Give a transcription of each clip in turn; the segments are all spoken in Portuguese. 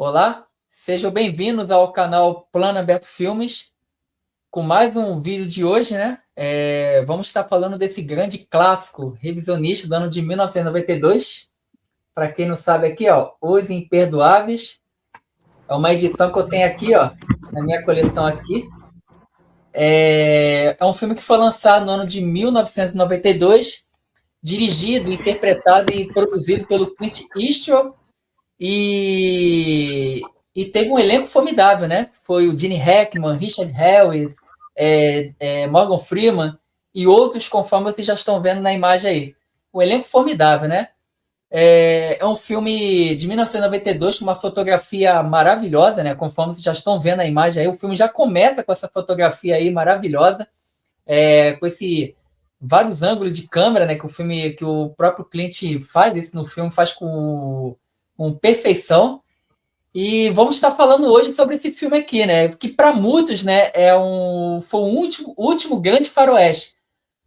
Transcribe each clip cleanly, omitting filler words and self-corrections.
Olá, sejam bem-vindos ao canal Plano Aberto Filmes, com mais um vídeo de hoje, né? Vamos estar falando desse grande clássico revisionista do ano de 1992. Para quem não sabe aqui, ó, Os Imperdoáveis. É uma edição que eu tenho aqui, ó, na minha coleção aqui. É um filme que foi lançado no ano de 1992, dirigido, interpretado e produzido pelo Clint Eastwood. E teve um elenco formidável, né? Foi o Gene Hackman, Richard Harris, Morgan Freeman e outros, conforme vocês já estão vendo na imagem aí. Um elenco formidável, né? É um filme de 1992 com uma fotografia maravilhosa, né? Conforme vocês já estão vendo na imagem aí, o filme já começa com essa fotografia aí maravilhosa, com esse vários ângulos de câmera, né? Que o próprio Clint faz isso no filme, faz com perfeição. E vamos estar falando hoje sobre esse filme aqui, né? Que para muitos, né, foi o último grande faroeste.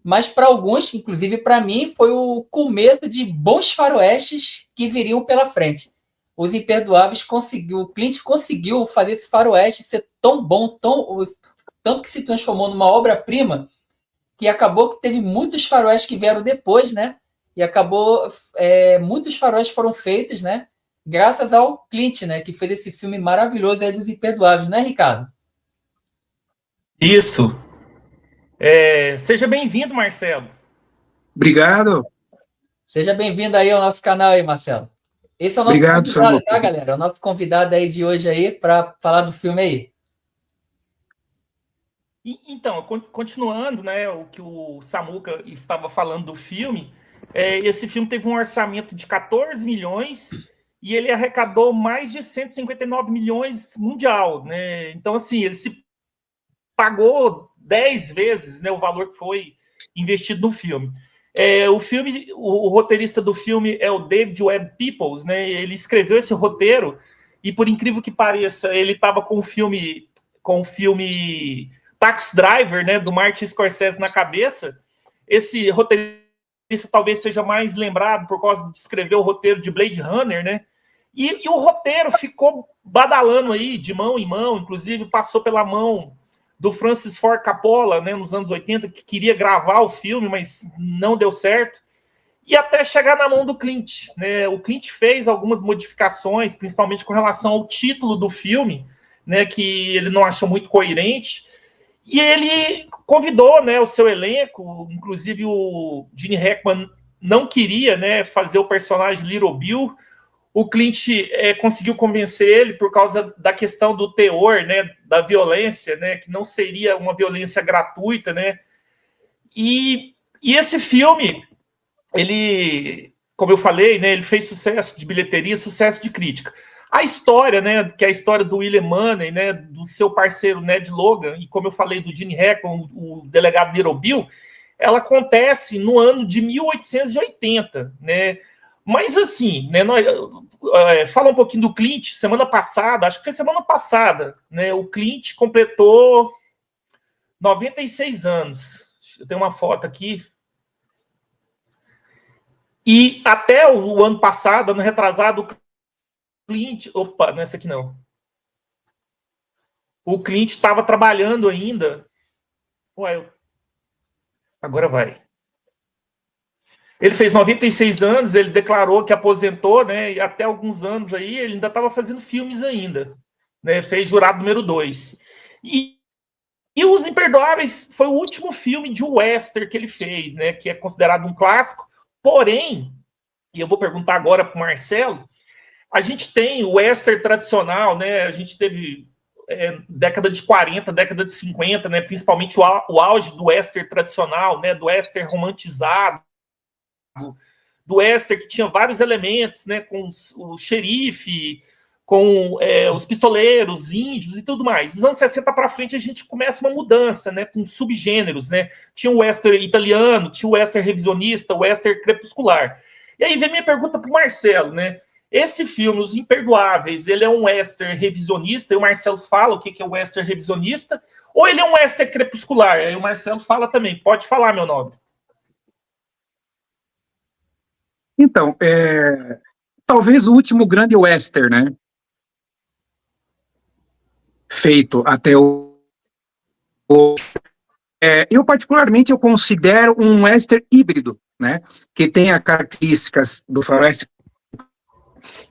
Mas para alguns, inclusive para mim, foi o começo de bons faroestes que viriam pela frente. Os Imperdoáveis o Clint conseguiu fazer esse faroeste ser tão bom, tanto que se transformou numa obra-prima, que acabou que teve muitos faroestes que vieram depois, né? E acabou, muitos faroestes foram feitos, né? Graças ao Clint, né? Que fez esse filme maravilhoso aí dos Imperdoáveis, né, Ricardo? Isso. Seja bem-vindo, Marcelo. Obrigado, Seja bem-vindo aí ao nosso canal aí, Marcelo. Esse é o nosso obrigado, convidado, tá, Samuca. galera? É o nosso convidado aí de hoje aí para falar do filme aí. Então, continuando, né, o que o Samuca estava falando do filme, esse filme teve um orçamento de 14 milhões e ele arrecadou mais de 159 milhões mundial, né? Então, assim, ele se pagou 10 vezes, né, o valor que foi investido no filme. O roteirista do filme é o David Webb Peoples, né? Ele escreveu esse roteiro e, por incrível que pareça, ele estava com o filme Taxi Driver, né, do Martin Scorsese na cabeça. Esse roteirista talvez seja mais lembrado por causa de escrever o roteiro de Blade Runner, né? E o roteiro ficou badalando aí, de mão em mão, inclusive passou pela mão do Francis Ford Coppola, né, nos anos 80, que queria gravar o filme, mas não deu certo. E até chegar na mão do Clint, né? O Clint fez algumas modificações, principalmente com relação ao título do filme, né, que ele não achou muito coerente. E ele convidou, né, o seu elenco, inclusive o Gene Hackman não queria, né, fazer o personagem Little Bill. O Clint conseguiu convencer ele por causa da questão do teor, né, da violência, né, que não seria uma violência gratuita, né. E esse filme, ele, como eu falei, né, ele fez sucesso de bilheteria, sucesso de crítica. A história, né, que é a história do William Money, né, do seu parceiro Ned Logan, e como eu falei do Gene Hackman, o delegado Little Bill, ela acontece no ano de 1880, né? Mas assim, né, fala um pouquinho do Clint. Semana passada, acho que foi semana passada, né, o Clint completou 96 anos. Eu tenho uma foto aqui. E até o ano passado, ano retrasado, o Clint... Opa, não é essa aqui não. O Clint estava trabalhando ainda. Ué, agora vai. Ele fez 96 anos, ele declarou que aposentou, né? E até alguns anos aí ele ainda estava fazendo filmes ainda, né? Fez Jurado número 2. E Os Imperdoáveis foi o último filme de western que ele fez, né? Que é considerado um clássico. Porém, e eu vou perguntar agora para o Marcelo, a gente tem o western tradicional, né? A gente teve década de 40, década de 50, né? Principalmente o auge do western tradicional, né? Do western romantizado, do western que tinha vários elementos, né? Com o xerife, com os pistoleiros, índios e tudo mais. Dos anos 60 para frente a gente começa uma mudança, né? Com subgêneros, né? Tinha o western italiano, tinha o western revisionista, o western crepuscular. E aí vem minha pergunta para o Marcelo, né? Esse filme, Os Imperdoáveis, ele é um western revisionista, e o Marcelo fala o que é o western revisionista, ou ele é um western crepuscular? Aí o Marcelo fala também. Pode falar, meu nobre. Então, talvez o último grande western, né? feito até o eu particularmente eu considero um western híbrido, né, que tem as características do faroeste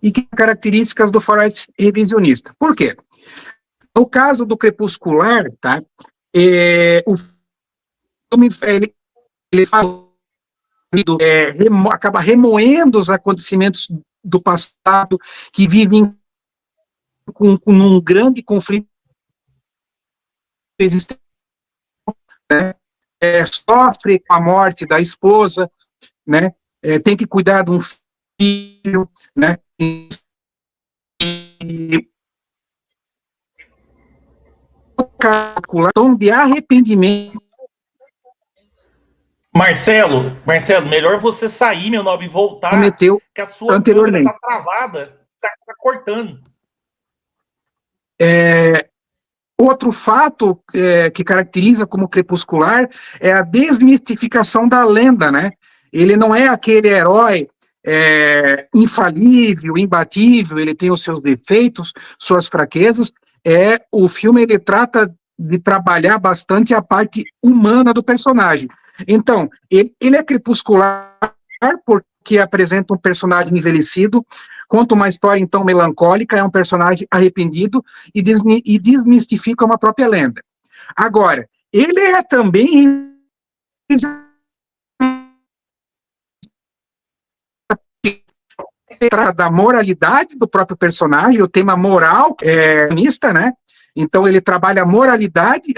e que tem características do faroeste revisionista. Por quê? No caso do Crepuscular, tá, o filme ele fala acaba remoendo os acontecimentos do passado que vivem com um grande conflito existente, né? Sofre com a morte da esposa, né? Tem que cuidar de um filho, né? E tom de arrependimento. Marcelo, melhor você sair, meu nobre, e voltar, Cometeu que a sua anteriormente. câmera tá travada, tá cortando. Outro fato que caracteriza como Crepuscular é a desmistificação da lenda, né? Ele não é aquele herói infalível, imbatível, ele tem os seus defeitos, suas fraquezas. O filme ele trata de trabalhar bastante a parte humana do personagem. Então, ele é crepuscular porque apresenta um personagem envelhecido, conta uma história, então, melancólica, é um personagem arrependido e desmistifica uma própria lenda. Agora, ele é também da moralidade do próprio personagem, o tema moral né? Então, ele trabalha a moralidade,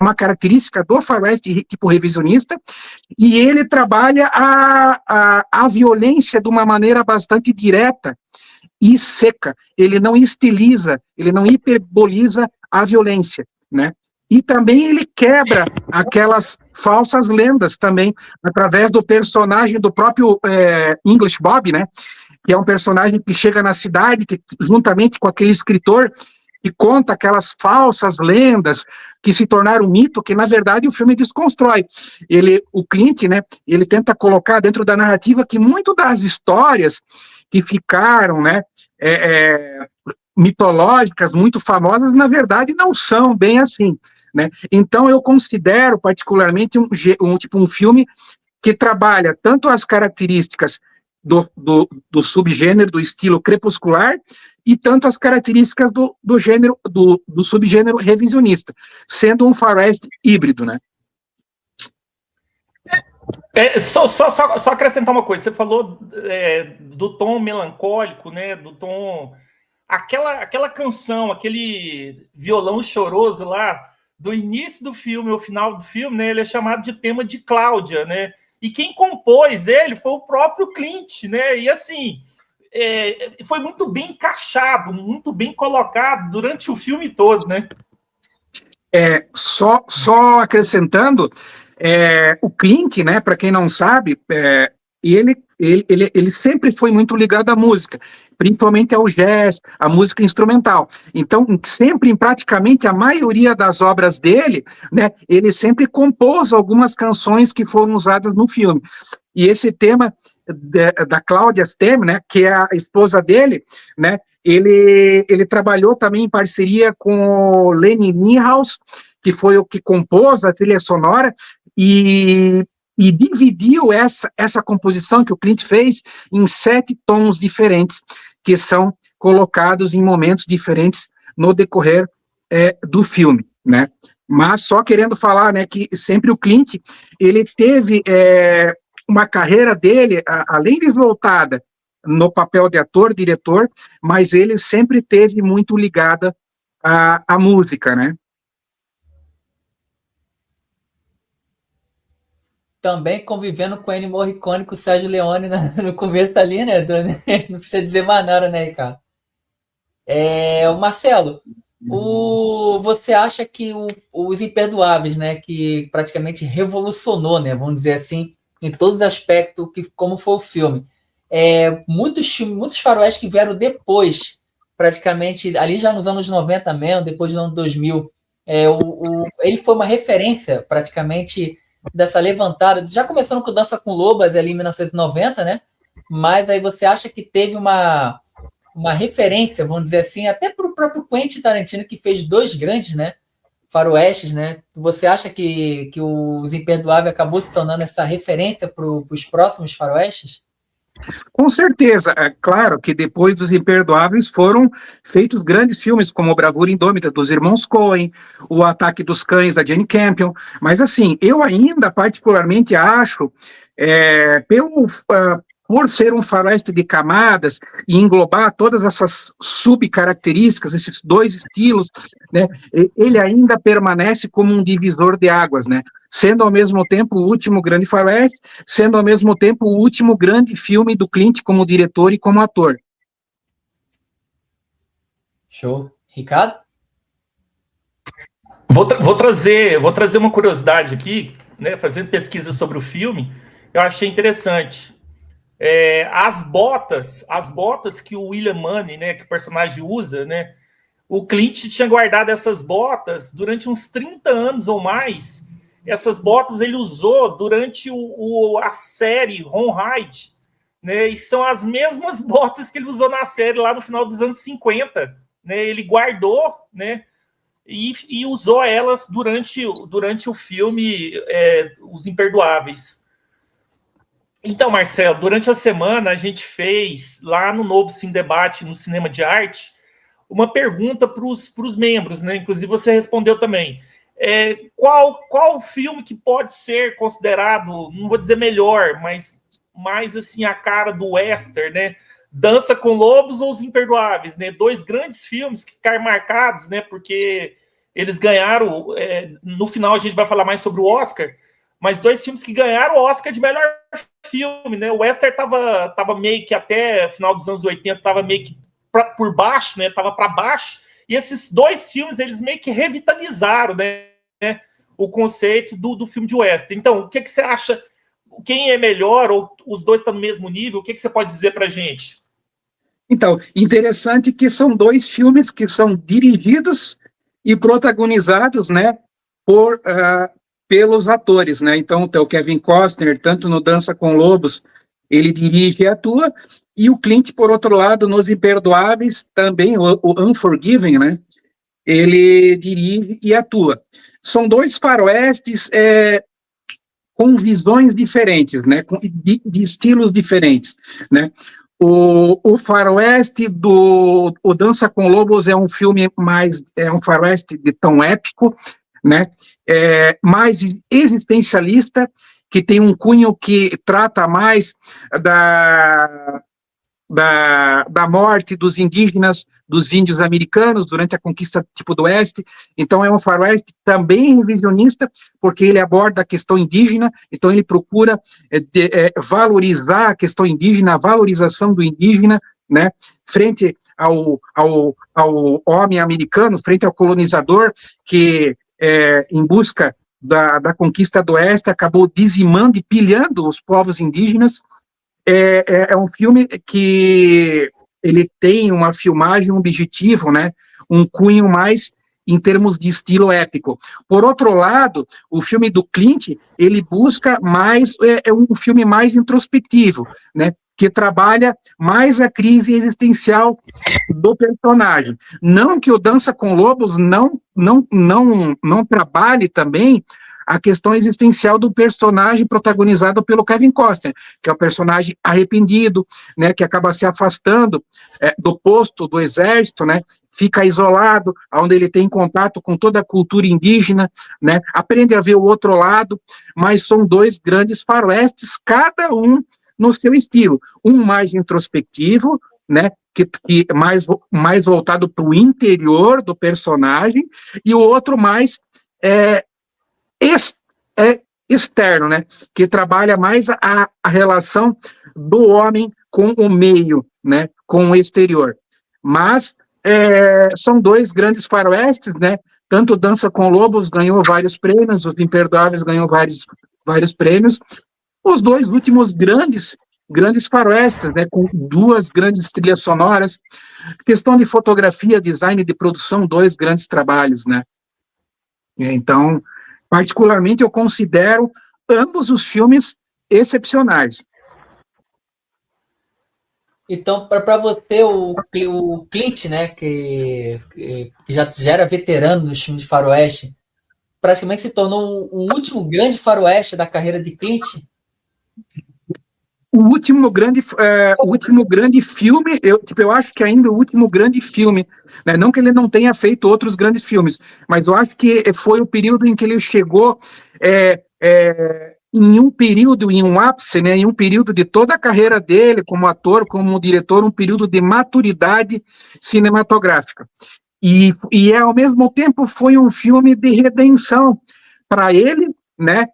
uma característica do faroeste tipo revisionista, e ele trabalha a violência de uma maneira bastante direta e seca. Ele não estiliza, ele não hiperboliza a violência, né? E também ele quebra aquelas falsas lendas também, através do personagem do próprio English Bob, né? Que é um personagem que chega na cidade, que, juntamente com aquele escritor, e conta aquelas falsas lendas que se tornaram mito, que na verdade o filme desconstrói. O Clint, né, ele tenta colocar dentro da narrativa que muito das histórias que ficaram, né, mitológicas, muito famosas, na verdade não são bem assim, né? Então eu considero particularmente um filme que trabalha tanto as características do subgênero, do estilo crepuscular, e tanto as características do gênero, do subgênero revisionista, sendo um faroeste híbrido, né? Só acrescentar uma coisa, você falou do tom melancólico, né, do tom... Aquela canção, aquele violão choroso lá, do início do filme ao final do filme, né, ele é chamado de tema de Cláudia, né? E quem compôs ele foi o próprio Clint, né? E assim, foi muito bem encaixado, muito bem colocado durante o filme todo, né? Só acrescentando, o Clint, né, para quem não sabe, ele sempre foi muito ligado à música, principalmente ao jazz, à música instrumental. Então, sempre, praticamente, a maioria das obras dele, né, ele sempre compôs algumas canções que foram usadas no filme. E esse tema da Claudia Stem, né, que é a esposa dele, né, ele trabalhou também em parceria com o Lenny Niehaus, que foi o que compôs a trilha sonora, e dividiu essa composição que o Clint fez em 7 tons diferentes, que são colocados em momentos diferentes no decorrer do filme, né? Mas só querendo falar, né, que sempre o Clint, ele teve uma carreira dele, além de voltada no papel de ator, diretor, mas ele sempre teve muito ligada à música, né? Também convivendo com o Ennio Morricone, com o Sérgio Leone no começo ali, né? Não precisa dizer mais nada, né, Ricardo? O Marcelo, você acha que os Imperdoáveis, né, que praticamente revolucionou, né, vamos dizer assim, em todos os aspectos, como foi o filme, muitos faroés que vieram depois, praticamente, ali já nos anos 90 mesmo, depois do ano 2000, ele foi uma referência, praticamente, dessa levantada, já começando com Dança com Lobas ali em 1990, né? Mas aí você acha que teve uma referência, vamos dizer assim, até para próprio Quentin Tarantino, que fez 2 grandes, né, faroestes, né? Você acha que Os Imperdoáveis acabou se tornando essa referência para os próximos faroestes? Com certeza, é claro que depois dos Imperdoáveis foram feitos grandes filmes como Bravura Indômita dos irmãos Coen, O Ataque dos Cães da Jane Campion, mas assim, eu ainda particularmente acho, por ser um faroeste de camadas e englobar todas essas subcaracterísticas, esses 2 estilos, né, ele ainda permanece como um divisor de águas, né, sendo ao mesmo tempo o último grande faroeste, sendo ao mesmo tempo o último grande filme do Clint como diretor e como ator. Show. Ricardo? Vou trazer uma curiosidade aqui, né? Fazendo pesquisa sobre o filme, eu achei interessante. As botas que o William Munny, né, que o personagem usa, né? O Clint tinha guardado essas botas durante uns 30 anos ou mais. Essas botas ele usou durante a série Rawhide, né? E são as mesmas botas que ele usou na série lá no final dos anos 50. Né? Ele guardou, né? E usou elas durante o filme Os Imperdoáveis. Então, Marcelo, durante a semana a gente fez, lá no Novo Cine Debate, no Cinema de Arte, uma pergunta para os membros, né? Inclusive você respondeu também. Qual filme que pode ser considerado, não vou dizer melhor, mas mais assim a cara do western, né? Dança com Lobos ou Os Imperdoáveis, né? 2 grandes filmes que ficaram marcados, né? Porque eles ganharam, no final a gente vai falar mais sobre o Oscar, mas 2 filmes que ganharam o Oscar de melhor filme, né? O western tava meio que até final dos anos 80, tava meio que por baixo, né? Tava para baixo. E esses 2 filmes, eles meio que revitalizaram, né? O conceito do filme de western. Então, o que você acha? Quem é melhor ou os 2 estão no mesmo nível? O que você pode dizer para a gente? Então, interessante que são 2 filmes que são dirigidos e protagonizados, né, pelos atores, né? Então, o Kevin Costner, tanto no Dança com Lobos, ele dirige e atua, e o Clint, por outro lado, nos Imperdoáveis, também, o Unforgiven, né? Ele dirige e atua. São 2 faroestes com visões diferentes, né? De estilos diferentes, né? O faroeste o Dança com Lobos é um filme um faroeste de tom épico, né? Mais existencialista, que tem um cunho que trata mais da morte dos indígenas, dos índios americanos durante a conquista tipo do Oeste. Então é um faroeste também revisionista, porque ele aborda a questão indígena, então ele procura valorizar a questão indígena, a valorização do indígena, né, frente ao homem americano, frente ao colonizador, que em busca da conquista do Oeste acabou dizimando e pilhando os povos indígenas. É um filme que ele tem uma filmagem, um objetivo, né, um cunho mais em termos de estilo épico. Por outro lado, o filme do Clint, ele busca mais, um filme mais introspectivo, né, que trabalha mais a crise existencial do personagem. Não que o Dança com Lobos não trabalhe também a questão existencial do personagem protagonizado pelo Kevin Costner, que é o personagem arrependido, né, que acaba se afastando do posto do exército, né, fica isolado, onde ele tem contato com toda a cultura indígena, né, aprende a ver o outro lado, mas são 2 grandes faroestes, cada um no seu estilo, um mais introspectivo, né, que mais voltado para o interior do personagem, e o outro mais externo, né, que trabalha mais a relação do homem com o meio, né, com o exterior. Mas são 2 grandes faroestes, né, tanto Dança com Lobos ganhou vários prêmios, Os Imperdoáveis ganhou vários prêmios, os 2 últimos grandes faroestes, né, com 2 grandes trilhas sonoras, questão de fotografia, design de produção, 2 grandes trabalhos, né. Então, particularmente, eu considero ambos os filmes excepcionais. Então, para você, o Clint, né, que já era veterano nos filmes de faroeste, praticamente se tornou o último grande faroeste da carreira de Clint. O último grande filme, eu acho que ainda o último grande filme, né? Não que ele não tenha feito outros grandes filmes, mas eu acho que foi o período em que ele chegou em um período, em um ápice, né? Em um período de toda a carreira dele como ator, como diretor, um período de maturidade cinematográfica. E ao mesmo tempo foi um filme de redenção para ele, né?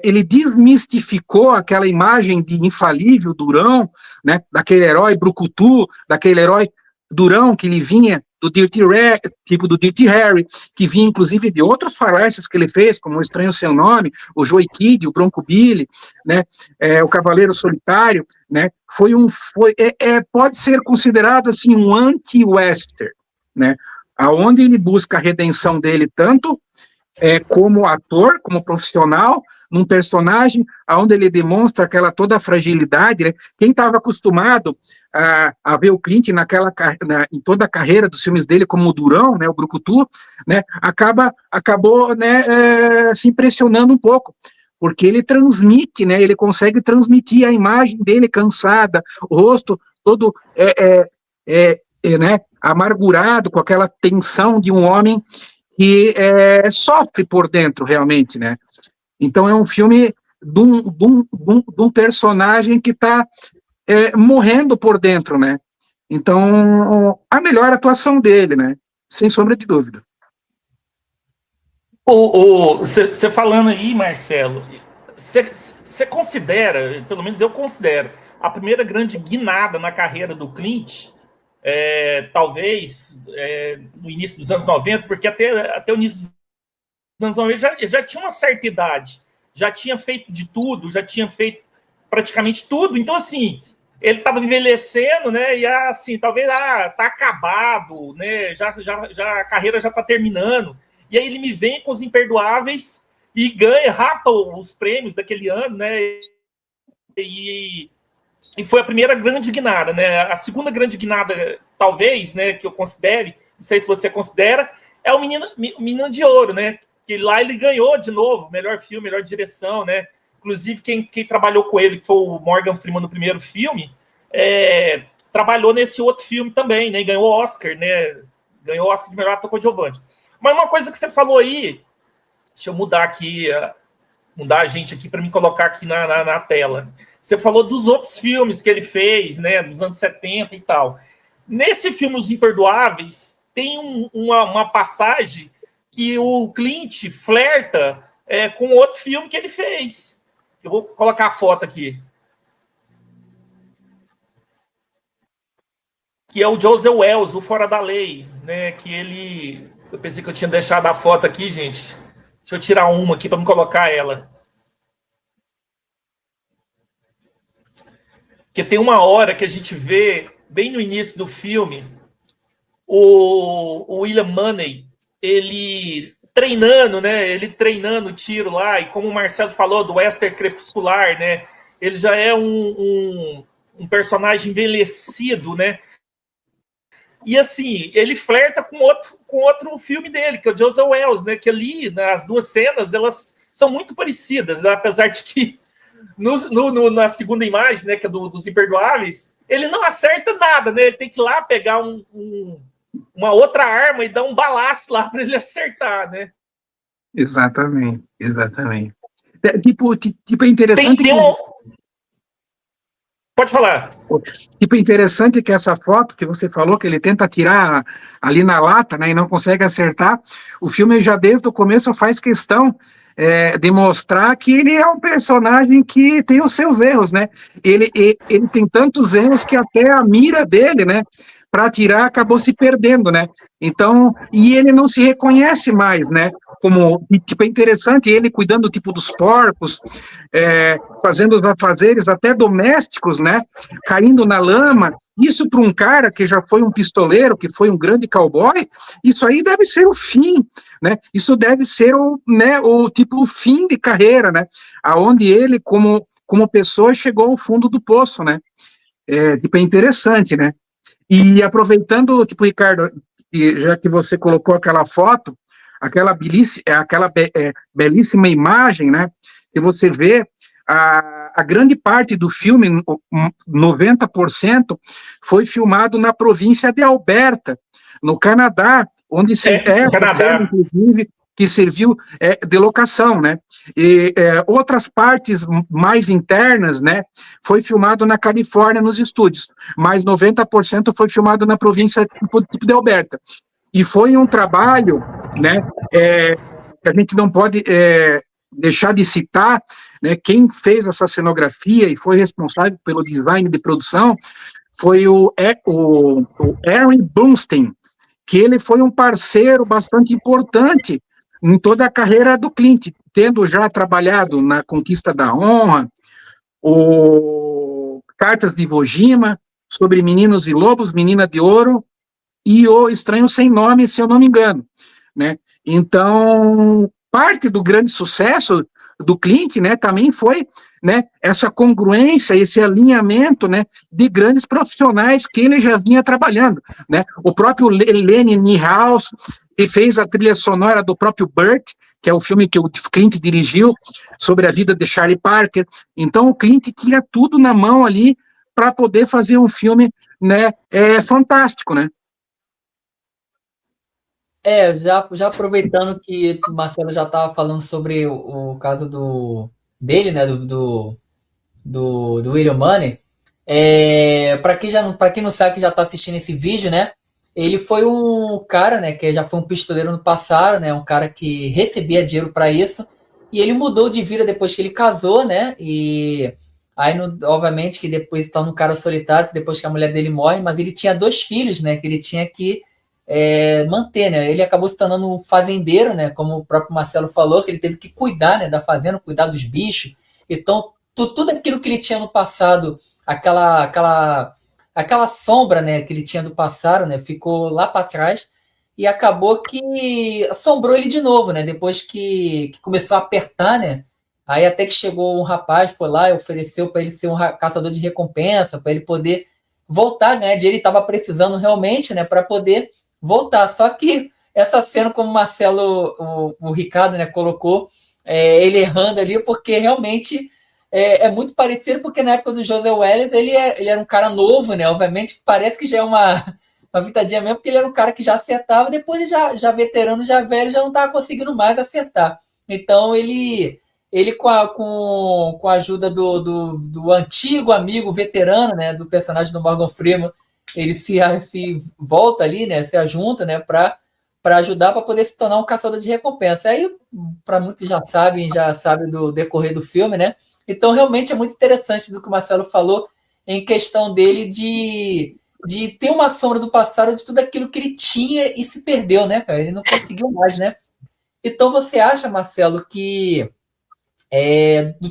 Ele desmistificou aquela imagem de infalível Durão, né? Daquele herói brucutu, daquele herói durão que ele vinha do tipo do Dirty Harry, que vinha inclusive de outros faroestes que ele fez, como O Estranho Seu Nome, o Joey Kid, o Bronco Billy, né? O Cavaleiro Solitário, né? Pode ser considerado assim um anti-western, né? Aonde ele busca a redenção dele tanto como ator, como profissional, num personagem onde ele demonstra aquela toda a fragilidade, né? Quem estava acostumado a ver o Clint em toda a carreira dos filmes dele como o Durão, né, o Brucutu, né, acabou né, se impressionando um pouco, porque ele transmite, né, ele consegue transmitir a imagem dele cansada, o rosto todo né, amargurado, com aquela tensão de um homem que sofre por dentro, realmente, né? Então é um filme de um personagem que está morrendo por dentro, né? Então, a melhor atuação dele, né? Sem sombra de dúvida. Você falando aí, Marcelo, você considera, pelo menos eu considero, a primeira grande guinada na carreira do Clint, talvez no início dos anos 90, porque até o início dos anos 90 já tinha uma certa idade, já tinha feito de tudo, já tinha feito praticamente tudo, então assim, ele estava envelhecendo, né, e assim, talvez tá acabado, né, já a carreira já está terminando, e aí ele me vem com Os Imperdoáveis e ganha, rapa os prêmios daquele ano, né, e foi a primeira grande guinada, né? A segunda grande guinada, talvez, né, que eu considere, não sei se você considera, é o Menino de Ouro, né? Que lá ele ganhou de novo, melhor filme, melhor direção, né? Inclusive, quem trabalhou com ele, que foi o Morgan Freeman no primeiro filme, trabalhou nesse outro filme também, né? E ganhou o Oscar, né? Ganhou o Oscar de melhor ator coadjuvante. Mas uma coisa que você falou aí, deixa eu mudar aqui, mudar a gente aqui para me colocar aqui na tela. Você falou dos outros filmes que ele fez, né, dos anos 70 e tal. Nesse filme Os Imperdoáveis, tem uma passagem que o Clint flerta com outro filme que ele fez. Eu vou colocar a foto aqui. Que é o Joseph Wells, o Fora da Lei, né, que ele... Eu pensei que eu tinha deixado a foto aqui, gente. Deixa eu tirar uma aqui para me colocar ela. Porque tem uma hora que a gente vê, bem no início do filme, o William Munny, ele treinando, né? Ele treinando tiro lá, e como o Marcelo falou, do western crepuscular, né? Ele já é um personagem envelhecido, né? E assim, ele flerta com outro filme dele, que é o Joseph Wells, né? Que ali, as duas cenas, elas são muito parecidas, apesar de que na segunda imagem, né, que é dos Imperdoáveis, ele não acerta nada, né? Ele tem que ir lá pegar uma outra arma e dar um balaço lá para ele acertar, né? Exatamente. Tipo é interessante Pode falar. Tipo, interessante que essa foto que você falou, que ele tenta tirar ali na lata, né, e não consegue acertar, o filme já desde o começo faz questão de mostrar que ele é um personagem que tem os seus erros, né? Ele tem tantos erros que até a mira dele, né, para atirar acabou se perdendo, né? Então, e ele não se reconhece mais, né? Como, tipo, é interessante ele cuidando, tipo, dos porcos, fazendo os afazeres até domésticos, né? Caindo na lama. Isso para um cara que já foi um pistoleiro, que foi um grande cowboy, isso aí deve ser o fim, né? Isso deve ser o fim de carreira, né? Aonde ele, como pessoa, chegou ao fundo do poço, né? tipo, é interessante, né? E aproveitando, tipo, Ricardo, já que você colocou aquela foto, aquela belíssima imagem, né? Que você vê a grande parte do filme, 90%, foi filmado na província de Alberta, no Canadá, onde no Canadá. inclusive, que serviu de locação, né? E outras partes mais internas, né? Foi filmado na Califórnia, nos estúdios, mas 90% foi filmado na província tipo de Alberta. E foi um trabalho, né? Que a gente não pode deixar de citar, né? Quem fez essa cenografia e foi responsável pelo design de produção foi o Aaron Bernstein, que ele foi um parceiro bastante importante em toda a carreira do Clint, tendo já trabalhado na Conquista da Honra, o Cartas de Iwo Jima, Sobre Meninos e Lobos, Menina de Ouro, e O Estranho Sem Nome, se eu não me engano, né? Então, parte do grande sucesso do Clint, né, também foi, né, essa congruência, esse alinhamento, né, de grandes profissionais que ele já vinha trabalhando, né? O próprio Lenny Niehaus, que fez a trilha sonora do próprio Burt, que é o filme que o Clint dirigiu sobre a vida de Charlie Parker. Então, o Clint tinha tudo na mão ali para poder fazer um filme, né, fantástico, né? Já aproveitando que o Marcelo já estava falando sobre o caso dele, né, do William Money, para quem não sabe, que já está assistindo esse vídeo, né, ele foi um cara, né, que já foi um pistoleiro no passado, né, um cara que recebia dinheiro para isso, e ele mudou de vida depois que ele casou, né, e aí, obviamente, que depois se torna um cara solitário, depois que a mulher dele morre, mas ele tinha 2 filhos, né, que ele tinha que manter, né? Ele acabou se tornando um fazendeiro, né? Como o próprio Marcelo falou, que ele teve que cuidar, né, da fazenda, cuidar dos bichos. Então, tudo aquilo que ele tinha no passado, aquela sombra, né, que ele tinha do passado, né, ficou lá para trás e acabou que assombrou ele de novo, né? Depois que começou a apertar, né? Aí até que chegou um rapaz, foi lá e ofereceu para ele ser um caçador de recompensa, para ele poder voltar, né? Ele estava precisando realmente, né, para poder voltar. Só que essa cena, como o Marcelo, o Ricardo, né, colocou, ele errando ali, porque realmente é muito parecido, porque na época do José Welles ele era um cara novo, né? Obviamente parece que já é uma vitadinha mesmo, porque ele era um cara que já acertava, depois já veterano, já velho, já não estava conseguindo mais acertar. Então ele com a ajuda do antigo amigo veterano, né, do personagem do Morgan Freeman, ele se volta ali, né, se ajunta, né, para ajudar, para poder se tornar um caçador de recompensa. Aí, para muitos já sabem do decorrer do filme, né? Então, realmente é muito interessante do que o Marcelo falou em questão dele de ter uma sombra do passado de tudo aquilo que ele tinha e se perdeu, né, cara? Ele não conseguiu mais, né? Então, você acha, Marcelo, que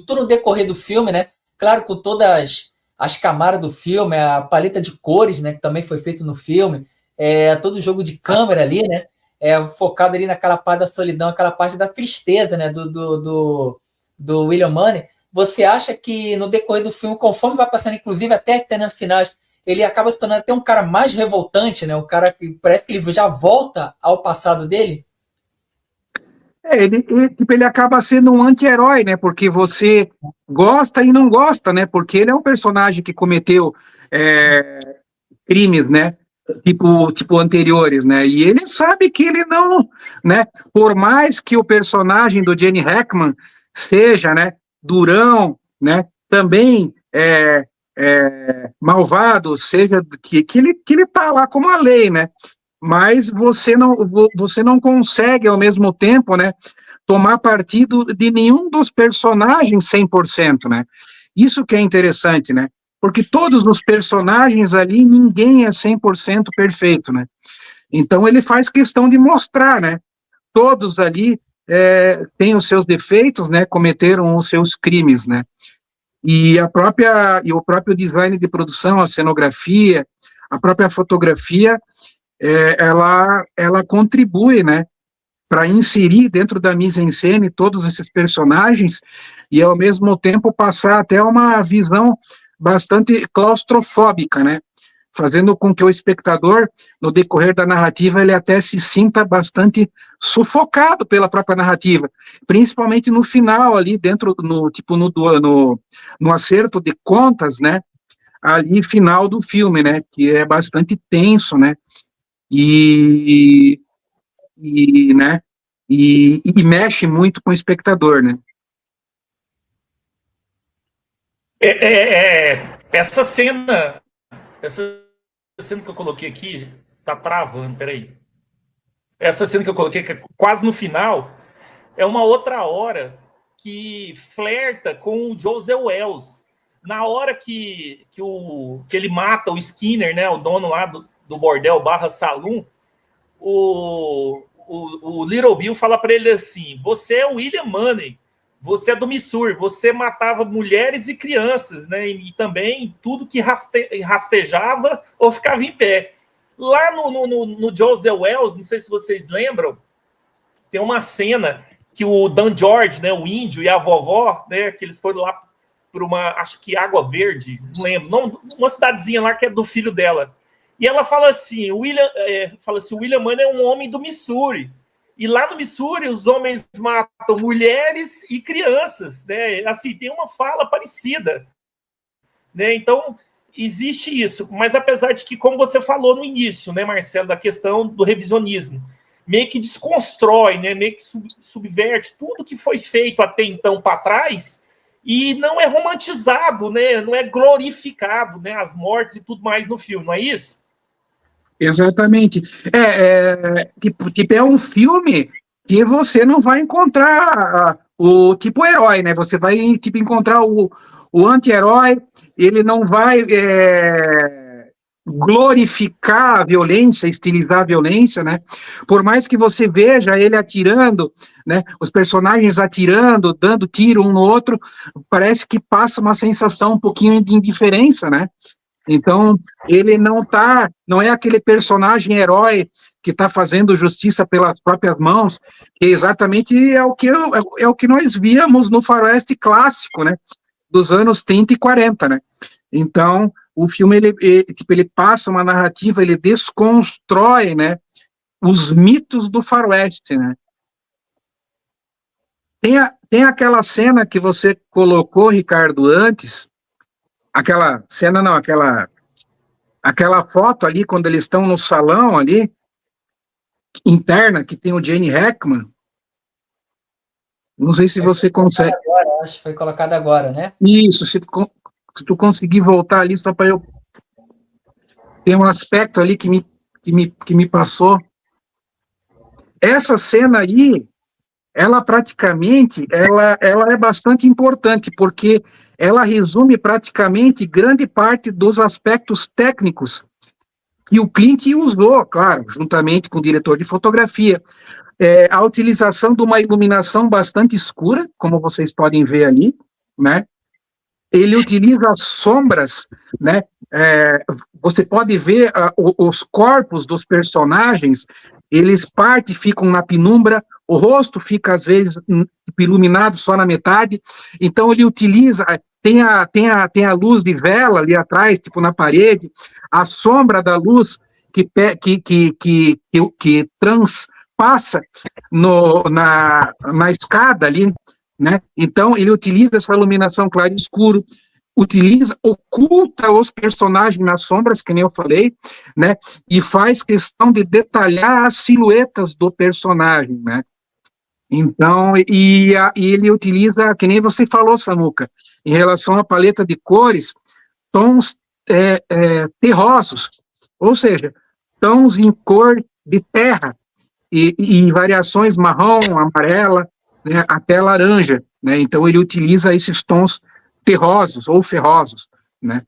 todo o decorrer do filme, né? Claro, com todas as camadas do filme, a paleta de cores, né, que também foi feito no filme, todo o jogo de câmera ali, né, focado ali naquela parte da solidão, aquela parte da tristeza, né, do William Money. Você acha que no decorrer do filme, conforme vai passando, inclusive até as cenas finais, ele acaba se tornando até um cara mais revoltante, né, um cara que parece que ele já volta ao passado dele? Ele acaba sendo um anti-herói, né? Porque você gosta e não gosta, né? Porque ele é um personagem que cometeu crimes, né? Tipo anteriores, né? E ele sabe que ele não, né? Por mais que o personagem do Gene Hackman seja, né, durão, né? Também malvado, seja que ele tá lá como a lei, né? Mas você não consegue, ao mesmo tempo, né, tomar partido de nenhum dos personagens 100%, né? Isso que é interessante, né? Porque todos os personagens ali, ninguém é 100% perfeito, né? Então, ele faz questão de mostrar, né? Todos ali têm os seus defeitos, né? Cometeram os seus crimes, né? E o próprio design de produção, a cenografia, a própria fotografia, ela contribui, né, para inserir dentro da mise-en-scène todos esses personagens e, ao mesmo tempo, passar até uma visão bastante claustrofóbica, né? Fazendo com que o espectador, no decorrer da narrativa, ele até se sinta bastante sufocado pela própria narrativa, principalmente no final ali, dentro, no acerto de contas, né, ali final do filme, né, que é bastante tenso, né, né, e mexe muito com o espectador, né. Essa cena que eu coloquei aqui, tá travando, peraí. Essa cena que eu coloquei, que é quase no final, é uma outra hora que flerta com o Joseph Wells. Na hora que ele mata o Skinner, né, o dono lá do bordel / saloon, o Little Bill fala para ele assim: você é o William Money, você é do Missouri, você matava mulheres e crianças, né? E também tudo que rastejava ou ficava em pé. Lá no Joseph Wells, não sei se vocês lembram, tem uma cena que o Dan George, né, o índio, e a vovó, né, que eles foram lá para uma, acho que Água Verde, não lembro, uma cidadezinha lá que é do filho dela. E ela fala assim, o William Money é um homem do Missouri. E lá no Missouri, os homens matam mulheres e crianças, né? Assim, tem uma fala parecida, né? Então, existe isso. Mas apesar de que, como você falou no início, né, Marcelo, da questão do revisionismo, meio que desconstrói, né? Meio que subverte tudo que foi feito até então para trás e não é romantizado, né? Não é glorificado, né? As mortes e tudo mais no filme, não é isso? Exatamente. É um filme que você não vai encontrar o tipo herói, né? Você vai encontrar o anti-herói, ele não vai glorificar a violência, estilizar a violência, né? Por mais que você veja ele atirando, né? Os personagens atirando, dando tiro um no outro, parece que passa uma sensação um pouquinho de indiferença, né? Então, ele não é aquele personagem herói que está fazendo justiça pelas próprias mãos, que exatamente é o que nós víamos no faroeste clássico, né, dos anos 30 e 40, né. Então, o filme, ele passa uma narrativa, ele desconstrói, né, os mitos do faroeste, né. Tem aquela cena que você colocou, Ricardo, antes, aquela cena não, aquela foto ali, quando eles estão no salão ali, interna, que tem o Gene Hackman, não sei se você consegue... Agora, acho que foi colocado agora, né? Isso, se tu conseguir voltar ali, só para eu... Tem um aspecto ali que me passou. Essa cena aí, ela praticamente, ela é bastante importante, porque ela resume praticamente grande parte dos aspectos técnicos que o Clint usou, claro, juntamente com o diretor de fotografia. A utilização de uma iluminação bastante escura, como vocês podem ver ali, né? Ele utiliza as sombras, né? Você pode ver os corpos dos personagens, eles ficam na penumbra, o rosto fica, às vezes, iluminado só na metade, então ele utiliza, tem a luz de vela ali atrás, tipo na parede, a sombra da luz que transpassa na escada ali, né? Então ele utiliza essa iluminação claro e escuro, oculta os personagens nas sombras, que nem eu falei, né? E faz questão de detalhar as silhuetas do personagem, né? Então, e ele utiliza, que nem você falou, Samuca, em relação à paleta de cores, tons terrosos, ou seja, tons em cor de terra, e variações marrom, amarela, né, até laranja, né? Então ele utiliza esses tons terrosos ou ferrosos, né?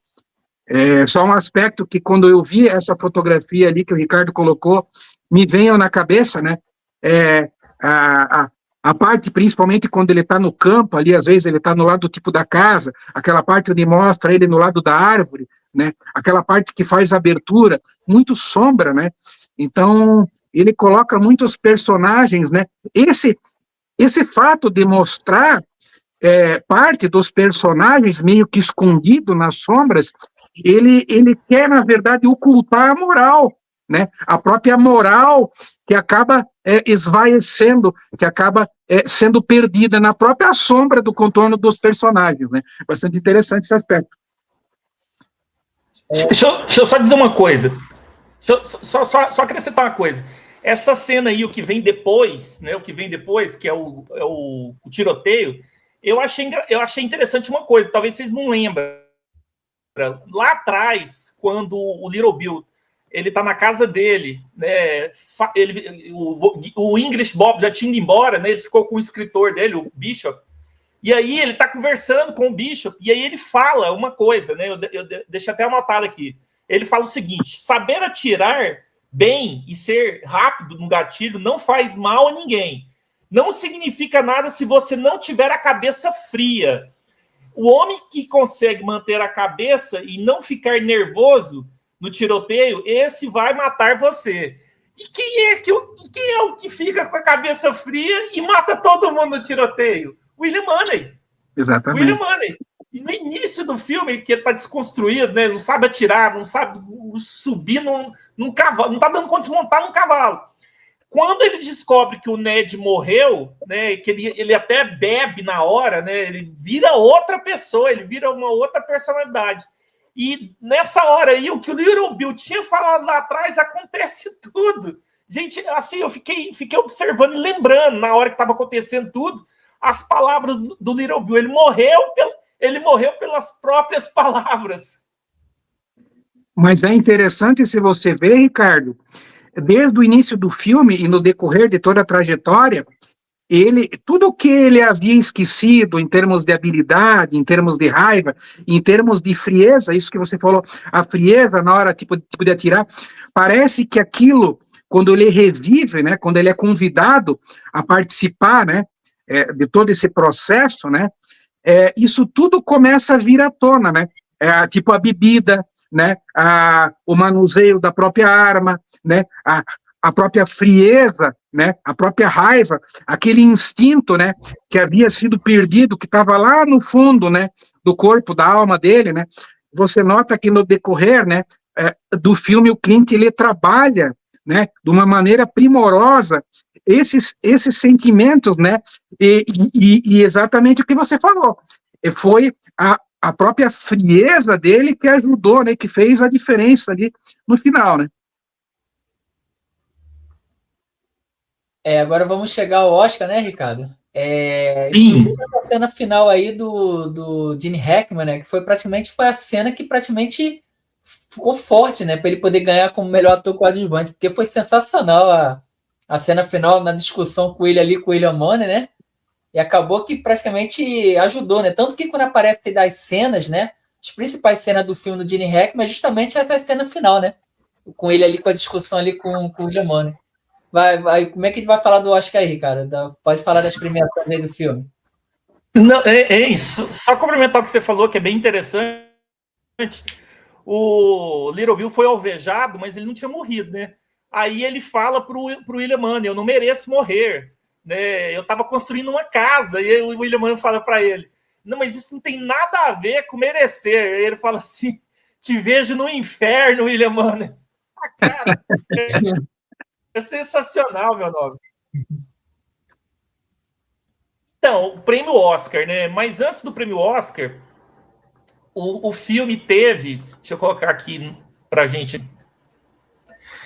Só um aspecto que, quando eu vi essa fotografia ali que o Ricardo colocou, me veio na cabeça, né? A parte, principalmente quando ele está no campo, ali, às vezes ele está no lado tipo da casa, aquela parte onde mostra ele no lado da árvore, né? Aquela parte que faz abertura, muito sombra, né? Então, ele coloca muitos personagens, né? Esse fato de mostrar parte dos personagens, meio que escondido nas sombras, ele quer, na verdade, ocultar a moral, né? A própria moral que acaba esvaecendo, que acaba sendo perdida na própria sombra do contorno dos personagens, né? Bastante interessante esse aspecto. Deixa eu só dizer uma coisa. Só acrescentar uma coisa. Essa cena aí, o que vem depois, né? O que vem depois, que é o tiroteio, eu achei interessante uma coisa, talvez vocês não lembram. Lá atrás, quando o Little Bill ele tá na casa dele, né? O English Bob já tinha ido embora, né? Ele ficou com o escritor dele, o Bishop. E aí ele tá conversando com o Bishop, e aí ele fala uma coisa, né? Eu deixo até anotado aqui. Ele fala o seguinte: saber atirar bem e ser rápido no gatilho não faz mal a ninguém. Não significa nada se você não tiver a cabeça fria. O homem que consegue manter a cabeça e não ficar nervoso no tiroteio, esse vai matar você. E quem é o que fica com a cabeça fria e mata todo mundo no tiroteio? William Money. Exatamente. William Money. E no início do filme, que ele está desconstruído, né? Não sabe atirar, não sabe subir num cavalo, não está dando conta de montar num cavalo. Quando ele descobre que o Ned morreu, né, que ele até bebe na hora, né, ele vira outra pessoa, ele vira uma outra personalidade. E nessa hora aí, o que o Little Bill tinha falado lá atrás, acontece tudo. Gente, assim, eu fiquei observando e lembrando, na hora que estava acontecendo tudo, as palavras do Little Bill. Ele morreu pelas próprias palavras. Mas é interessante se você ver, Ricardo, desde o início do filme e no decorrer de toda a trajetória, tudo o que ele havia esquecido em termos de habilidade, em termos de raiva, em termos de frieza, isso que você falou, a frieza na hora tipo de atirar, parece que aquilo, quando ele revive, né, quando ele é convidado a participar, né, de todo esse processo, né, isso tudo começa a vir à tona, né, tipo a bebida, né, o manuseio da própria arma, né, a própria frieza, né, a própria raiva, aquele instinto, né, que havia sido perdido, que estava lá no fundo, né, do corpo, da alma dele, né. Você nota que no decorrer, né, do filme o Clint ele trabalha, né, de uma maneira primorosa esses sentimentos, né, e exatamente o que você falou, foi a própria frieza dele que ajudou, né, que fez a diferença ali no final, né. Agora vamos chegar ao Oscar, né, Ricardo? Sim. A cena final aí do Gene Hackman, né, que foi a cena que praticamente ficou forte, né, para ele poder ganhar como melhor ator coadjuvante, porque foi sensacional a cena final na discussão com ele ali, com o William Money, né? E acabou que praticamente ajudou, né? Tanto que quando aparece das cenas, né? As principais cenas do filme do Gene Hackman é justamente essa cena final, né? Com ele ali, com a discussão ali com o William Money. Como é que a gente vai falar do Oscar aí, cara? Pode falar das premiações aí do filme. Não, isso. Só complementar o que você falou, que é bem interessante. O Little Bill foi alvejado, mas ele não tinha morrido, né? Aí ele fala pro William Money: eu não mereço morrer, né? Eu estava construindo uma casa. E o William Money fala para ele: não, mas isso não tem nada a ver com merecer. Aí ele fala assim: te vejo no inferno, William Money. Cara, é sensacional, meu nome. Então, o prêmio Oscar, né? Mas antes do prêmio Oscar, o filme teve... Deixa eu colocar aqui pra gente.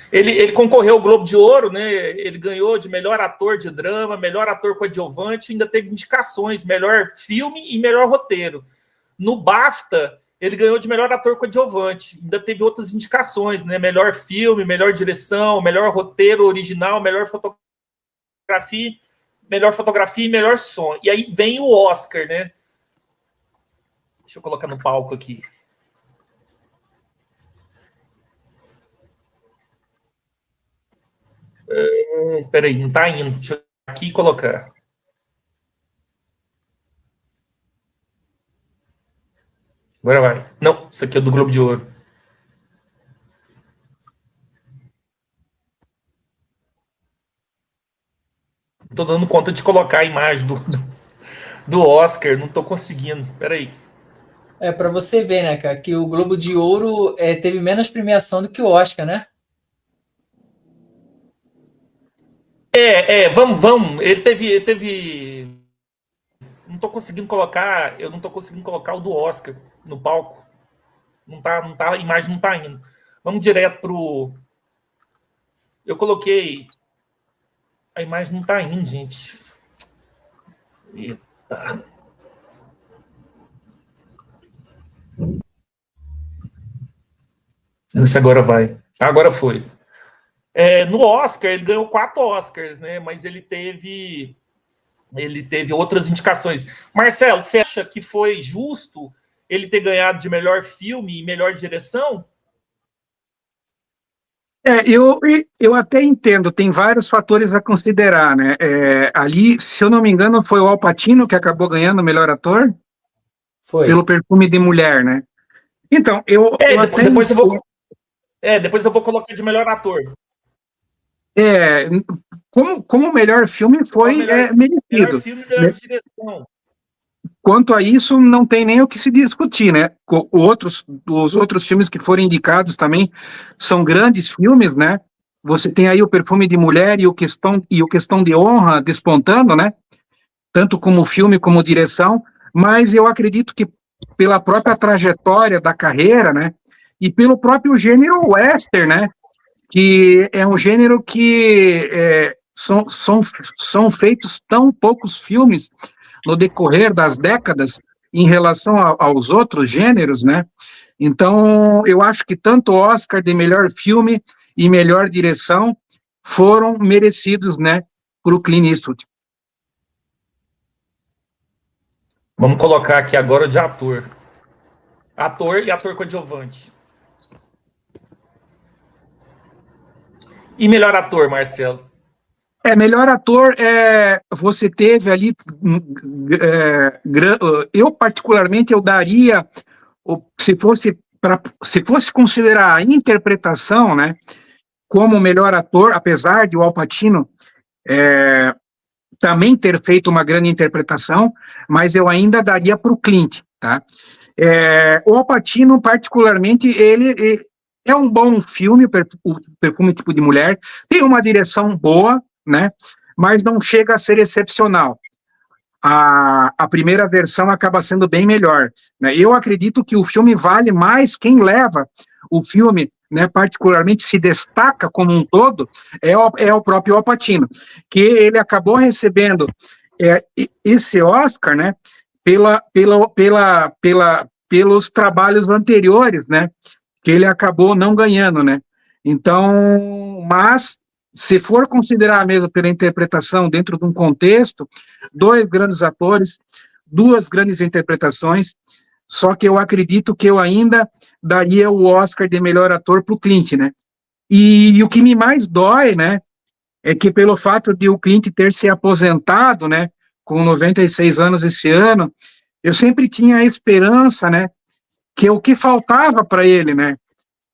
Ele concorreu ao Globo de Ouro, né? Ele ganhou de melhor ator de drama, melhor ator coadjuvante, ainda teve indicações, melhor filme e melhor roteiro. No BAFTA, ele ganhou de melhor ator coadjuvante, ainda teve outras indicações, né? Melhor filme, melhor direção, melhor roteiro original, melhor fotografia e melhor som. E aí vem o Oscar, né? Deixa eu colocar no palco aqui. Peraí, não tá indo. Deixa eu aqui colocar. Agora vai. Não, isso aqui é do Globo de Ouro. Não tô dando conta de colocar a imagem Do Oscar, não tô conseguindo. Peraí. Para você ver, né, cara, que o Globo de Ouro teve menos premiação do que o Oscar, né? Vamos. Ele teve. Não tô conseguindo colocar. Eu não tô conseguindo colocar o do Oscar no palco. Não tá, a imagem não tá indo. Vamos direto pro. Eu coloquei. A imagem não tá indo, gente. Eita. Vamos ver se agora vai. Agora foi. No Oscar, ele ganhou 4 Oscars, né? Mas ele teve outras indicações. Marcelo, você acha que foi justo ele ter ganhado de melhor filme e melhor direção? Eu até entendo, tem vários fatores a considerar, né? Ali, se eu não me engano, foi o Al Pacino que acabou ganhando o melhor ator Foi. pelo Perfume de Mulher, né? Então, depois eu vou colocar de melhor ator. É, como o melhor filme foi Melhor merecido. filme e melhor direção. Quanto a isso, não tem nem o que se discutir, né? Os outros filmes que foram indicados também são grandes filmes, né? Você tem aí o Perfume de Mulher e o Questão de Honra despontando, né? Tanto como filme como direção, mas eu acredito que pela própria trajetória da carreira, né? E pelo próprio gênero western, né? Que é um gênero que são feitos tão poucos filmes no decorrer das décadas em relação aos outros gêneros, né? Então, eu acho que tanto o Oscar de melhor filme e melhor direção foram merecidos, né, para o Clint Eastwood. Vamos colocar aqui agora de ator. Ator e ator coadjuvante. E melhor ator, Marcelo? Melhor ator, você teve ali, eu particularmente, eu daria, se fosse considerar a interpretação, né, como melhor ator, apesar de o Al Pacino também ter feito uma grande interpretação, mas eu ainda daria para o Clint, tá? O Al Pacino, particularmente, ele é um bom filme, o Perfume Tipo de Mulher, tem uma direção boa, né? Mas não chega a ser excepcional. A primeira versão acaba sendo bem melhor, né? Eu acredito que o filme vale mais, quem leva o filme, né, particularmente se destaca como um todo, é o próprio Al Pacino, que ele acabou recebendo esse Oscar, né, pelos trabalhos anteriores, né, que ele acabou não ganhando, né? Então, mas se for considerar mesmo pela interpretação dentro de um contexto, 2 grandes atores, 2 grandes interpretações, só que eu acredito que eu ainda daria o Oscar de melhor ator para o Clint, né? E o que me mais dói, né, é que pelo fato de o Clint ter se aposentado, né, com 96 anos esse ano, eu sempre tinha a esperança, né, que o que faltava para ele, né,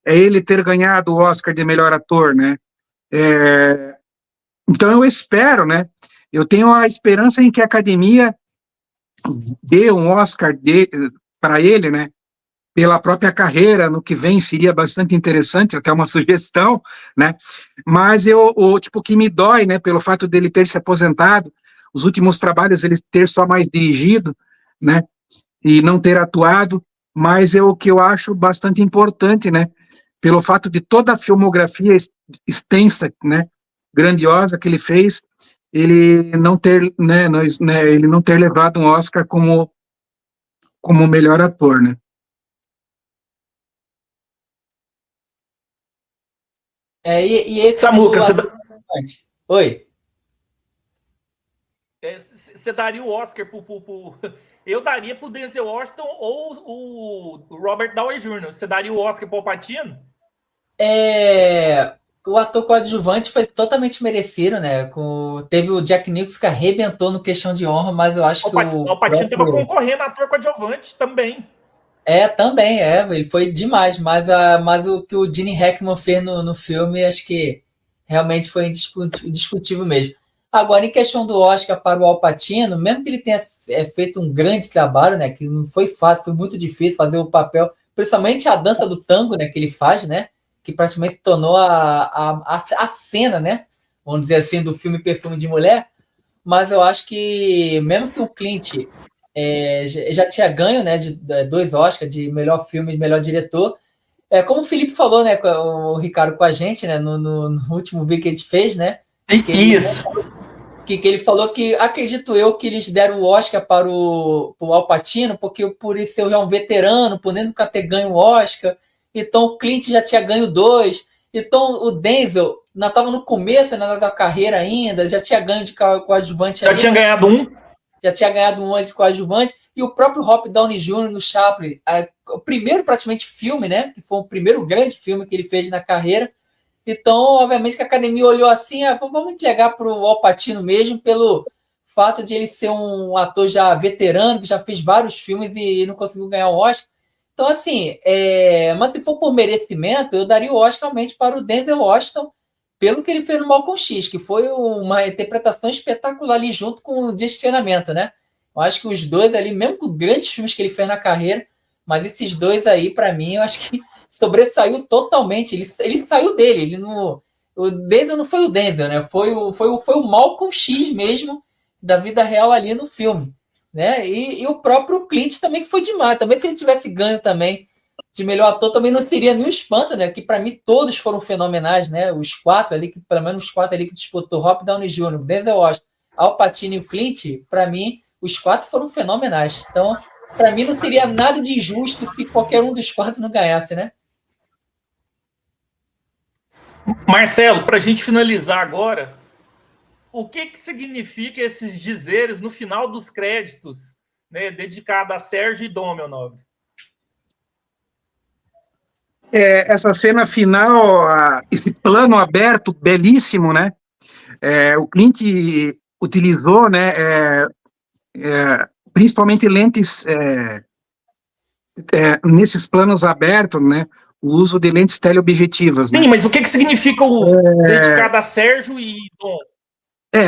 é ele ter ganhado o Oscar de melhor ator, né? Então eu espero, né? Eu tenho a esperança em que a academia dê um Oscar para ele, né? Pela própria carreira, no que vem seria bastante interessante, até uma sugestão, né? Mas tipo, que me dói, né? Pelo fato dele ter se aposentado, os últimos trabalhos ele ter só mais dirigido, né? E não ter atuado, mas o que eu acho bastante importante, né? Pelo fato de toda a filmografia extensa, né? Grandiosa que ele fez, ele não ter, né? Ele não ter levado um Oscar como melhor ator, né? Esse Samuca, Oi. Você daria o Oscar eu daria pro Denzel Washington ou o Robert Downey Jr. Você daria o Oscar pro Al Pacino? O ator coadjuvante foi totalmente merecido, né? Teve o Jack Nicholson que arrebentou no Questão de Honra, mas eu acho que o Al Pacino estava concorrendo a ator coadjuvante também. Também, ele foi demais, mas o que o Gene Hackman fez no filme, acho que realmente foi indiscutível mesmo. Agora, em questão do Oscar para o Al Pacino, mesmo que ele tenha feito um grande trabalho, né, que não foi fácil, foi muito difícil fazer o papel, principalmente a dança do tango, né, que ele faz, né, que praticamente tornou a cena, né, vamos dizer assim, do filme Perfume de Mulher. Mas eu acho que, mesmo que o Clint já tinha ganho, né, de 2 Oscars de melhor filme e melhor diretor, como o Felipe falou, né, o Ricardo com a gente, né, no último vídeo que a gente fez, né, Isso. que ele falou que, acredito eu, que eles deram o Oscar para o Al Pacino, porque por isso eu já um veterano, por nem nunca ter ganho o Oscar, então o Clint já tinha ganho 2, então o Denzel não estava no começo, né, da carreira ainda, já tinha ganho de coadjuvante. Já tinha ganhado um. Já tinha ganhado um de coadjuvante, e o próprio Robert Downey Jr. no Chaplin, o primeiro praticamente filme, né, que foi o primeiro grande filme que ele fez na carreira. Então, obviamente, que a academia olhou assim, vamos entregar para o Al Pacino mesmo, pelo fato de ele ser um ator já veterano, que já fez vários filmes e não conseguiu ganhar o Oscar. Então, assim, mas se for por merecimento, eu daria o Oscar realmente para o Denzel Washington, pelo que ele fez no Malcolm X, que foi uma interpretação espetacular ali junto com o Dia de Treinamento, né? Eu acho que os dois ali, mesmo com grandes filmes que ele fez na carreira, mas esses dois aí, para mim, eu acho que sobressaiu totalmente. Ele saiu dele. Ele não, o Denzel não foi o Denzel, né? Foi o Malcolm X mesmo da vida real ali no filme, né? E o próprio Clint também, que foi demais. Também se ele tivesse ganho também de melhor ator, também não seria nenhum espanto, né? Que para mim todos foram fenomenais, né? Os 4 ali, pelo menos os 4 ali que disputou, Robert Downey Jr., Denzel Washington, Al Pacino e o Clint, para mim os 4 foram fenomenais. Então, para mim não seria nada de injusto se qualquer um dos 4 não ganhasse, né? Marcelo, para a gente finalizar agora, o que significa esses dizeres no final dos créditos, né, dedicado a Sérgio e Dom, meu nome? Essa cena final, esse plano aberto, belíssimo, né? O Clint utilizou, né, principalmente lentes nesses planos abertos, né? O uso de lentes teleobjetivas. Sim, né? Mas o que significa o dedicado a Sérgio e Dom?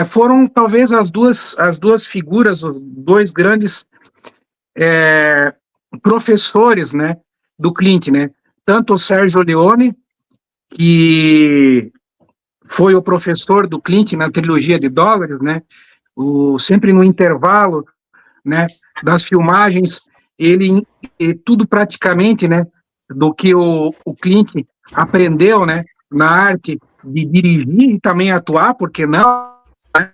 Foram talvez as duas figuras, os dois grandes professores, né, do Clint, né? Tanto o Sérgio Leone, que foi o professor do Clint na trilogia de Dólares, né? Sempre no intervalo, né, das filmagens, ele tudo praticamente, né, do que o Clint aprendeu, né, na arte de dirigir e também atuar, porque não, né,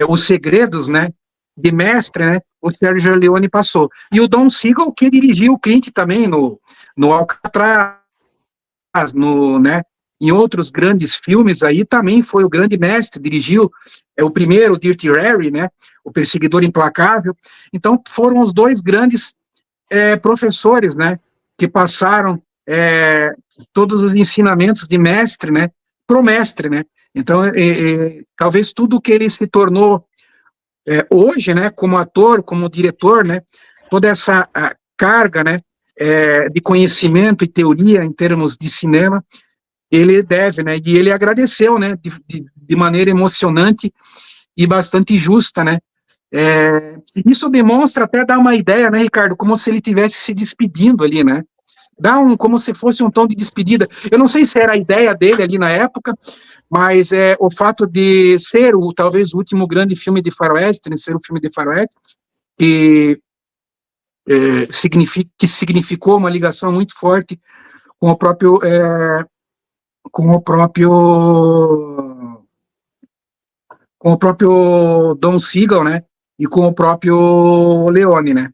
os segredos, né, de mestre, né, o Sérgio Leone passou. E o Don Siegel, que dirigiu o Clint também no Alcatraz, né, em outros grandes filmes aí, também foi o grande mestre, dirigiu o primeiro, Dirty Harry, né, o Perseguidor Implacável. Então, foram os dois grandes professores, né, que passaram todos os ensinamentos de mestre, né, pro mestre, né. Então, talvez tudo que ele se tornou hoje, né, como ator, como diretor, né, toda essa carga, né, de conhecimento e teoria em termos de cinema, ele deve, né, e ele agradeceu, né, de maneira emocionante e bastante justa, né. Isso demonstra, até dá uma ideia, né, Ricardo, como se ele estivesse se despedindo ali, né, como se fosse um tom de despedida. Eu não sei se era a ideia dele ali na época, mas o fato de ser talvez o último grande filme de faroeste, né, ser o filme de faroeste, que significou uma ligação muito forte com o próprio Don Siegel, né, e com o próprio Leone, né,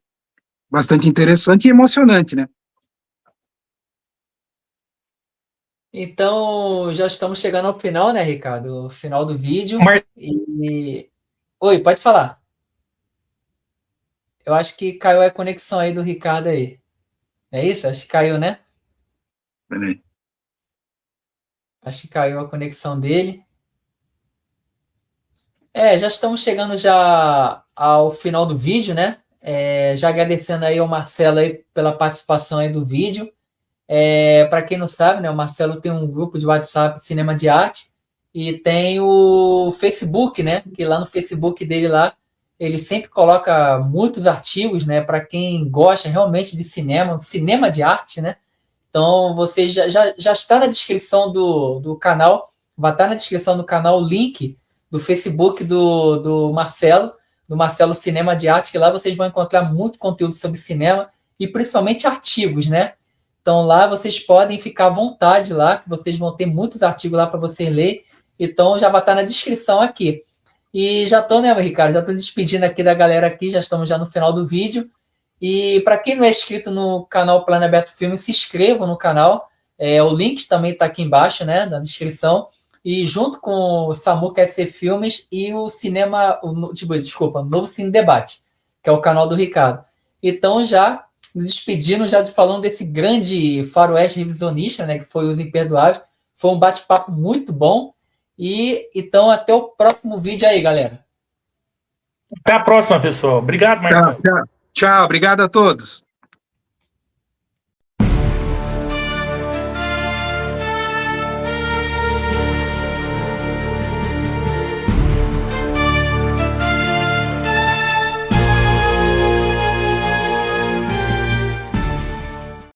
bastante interessante e emocionante, né. Então, já estamos chegando ao final, né, Ricardo? O final do vídeo. Oi, pode falar. Eu acho que caiu a conexão aí do Ricardo aí. É isso? Acho que caiu, né? Acho que caiu a conexão dele. Já estamos chegando já ao final do vídeo, né? Já agradecendo aí ao Marcelo aí pela participação aí do vídeo. Para quem não sabe, né, o Marcelo tem um grupo de WhatsApp Cinema de Arte, E tem o Facebook, né? Que lá no Facebook dele lá, ele sempre coloca muitos artigos, né? Para quem gosta realmente de cinema, cinema de arte, né? Então, você já está na descrição do canal, vai estar na descrição do canal o link do Facebook do Marcelo Cinema de Arte, que lá vocês vão encontrar muito conteúdo sobre cinema e principalmente artigos, né? Então, lá vocês podem ficar à vontade lá, que vocês vão ter muitos artigos lá para vocês lerem. Então, já vai estar na descrição aqui. E já estou, né, Ricardo? Já estou despedindo aqui da galera aqui, já estamos já no final do vídeo. E para quem não é inscrito no canal Plano Aberto Filme, se inscreva no canal. O link também está aqui embaixo, né, na descrição. E junto com o Samuca SC Filmes e o Novo Cine Debate, que é o canal do Ricardo. Então, já nos despedindo, já falando desse grande faroeste revisionista, né, que foi Os Imperdoáveis. Foi um bate-papo muito bom. E então, até o próximo vídeo aí, galera. Até a próxima, pessoal. Obrigado, Marcelo. Tchau, obrigado a todos.